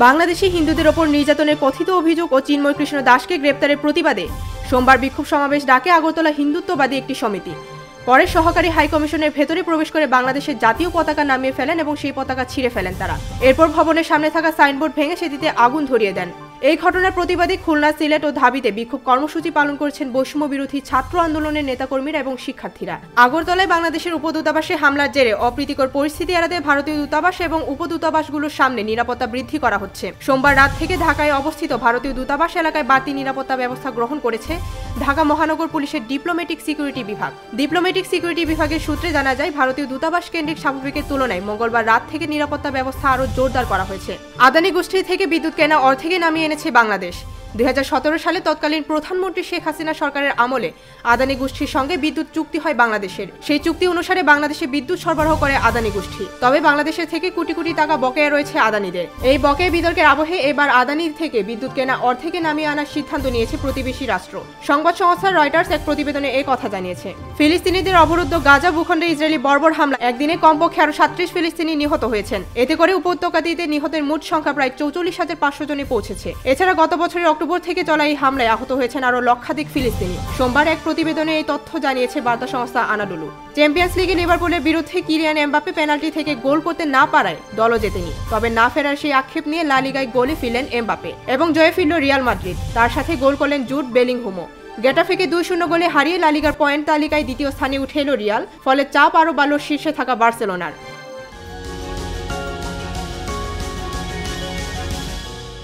বাংলাদেশি হিন্দুদের ওপর নির্যাতনের কথিত অভিযোগ ও চিন্ময় কৃষ্ণ দাসকে গ্রেপ্তারের প্রতিবাদে সোমবার বিক্ষোভ সমাবেশ ডাকে আগরতলা হিন্দুত্ববাদী একটি সমিতি। পরে সহকারী হাইকমিশনের ভেতরে প্রবেশ করে বাংলাদেশের জাতীয় পতাকা নামিয়ে ফেলেন এবং সেই পতাকা ছিঁড়ে ফেলেন তারা। এরপর ভবনের সামনে থাকা সাইনবোর্ড ভেঙে সেটিতে আগুন ধরিয়ে দেন। এই ঘটনার প্রতিবাদে খুলনা, সিলেট ও ধাবিতে বিক্ষোভ কর্মসূচি পালন করেছেন বৈষম্য বিরোধী ছাত্র আন্দোলনের নেতাকর্মীরা এবং শিক্ষার্থীরা। আগরতলায় বাংলাদেশের উপদূতাবাসে হামলার জেরে অপ্রীতিকর পরিস্থিতি এড়াতে ভারতীয় দূতাবাস এবং উপদূতাবাসগুলোর সামনে নিরাপত্তা বৃদ্ধি করা হচ্ছে। সোমবার রাত থেকে ঢাকায় অবস্থিত ভারতীয় দূতাবাস এলাকায় বাড়তি নিরাপত্তা ব্যবস্থা গ্রহণ করেছে ঢাকা মহানগর পুলিশের ডিপ্লোম্যাটিক সিকিউরিটি বিভাগ। ডিপ্লোম্যাটিক সিকিউরিটি বিভাগের সূত্রে জানা যায়, ভারতীয় দূতাবাস কেন্দ্রিক স্বাভাবিকের তুলনায় মঙ্গলবার রাত থেকে নিরাপত্তা ব্যবস্থা আরও জোরদার করা হয়েছে। আদানি গোষ্ঠী থেকে বিদ্যুৎ কেনা অর্থেকে নামিয়ে এনেছে বাংলাদেশ। 2017 সালে তৎকালীন প্রধানমন্ত্রী শেখ হাসিনা সরকারের আমলে আদানি গোষ্ঠীর সঙ্গে বিদ্যুৎ চুক্তি হয় বাংলাদেশের। সেই চুক্তি অনুসারে বাংলাদেশে বিদ্যুৎ সরবরাহ করে আদানি গোষ্ঠী। তবে বাংলাদেশের থেকে কোটি কোটি টাকা বকেয়া রয়েছে আদানিদের। এই বকেয়া বিতর্কের আবহে এবার আদানির থেকে বিদ্যুৎ কেনা অর্থেকে নামিয়ে আনার সিদ্ধান্ত নিয়েছে প্রতিবেশী রাষ্ট্র। সংবাদ সংস্থা রয়টার্স এক প্রতিবেদনে এই কথা জানিয়েছে। ফিলিস্তিনিদের অবরুদ্ধ গাজা ভূখণ্ডে ইসরায়েলি বর্বর হামলা একদিনে কমপক্ষে আরও 37 ফিলিস্তিনি নিহত হয়েছেন। এতে করে উপত্যকাটিতে নিহতের মোট সংখ্যা প্রায় 44,500 জনে পৌঁছেছে। এছাড়া গত বছরের অক্টোবর থেকে চলা এই হামলায় আহত হয়েছেন আরও লক্ষাধিক ফিলিস্তিনি। সোমবার এক প্রতিবেদনে এই তথ্য জানিয়েছে বার্তা সংস্থা আনাডোলু। চ্যাম্পিয়ন্স লিগে লিভারপুলের বিরুদ্ধে কিলিয়ান এমবাপ্পে পেনাল্টি থেকে গোল করতে না পারায় দলও জেতেনি। তবে না ফেরার সেই আক্ষেপ নিয়ে লা লিগায় গোলে ফিরলেন এমবাপ্পে এবং জয়ে ফিরল রিয়াল মাদ্রিদ। তার সাথে গোল করলেন জুড বেলিংহামও। গেটাফেকে 2-0 গোলে হারিয়ে লা লিগার পয়েন্ট তালিকায় দ্বিতীয় স্থানে উঠে এল রিয়াল। ফলে চাপ আরও বাড়ল শীর্ষে থাকা বার্সেলোনার।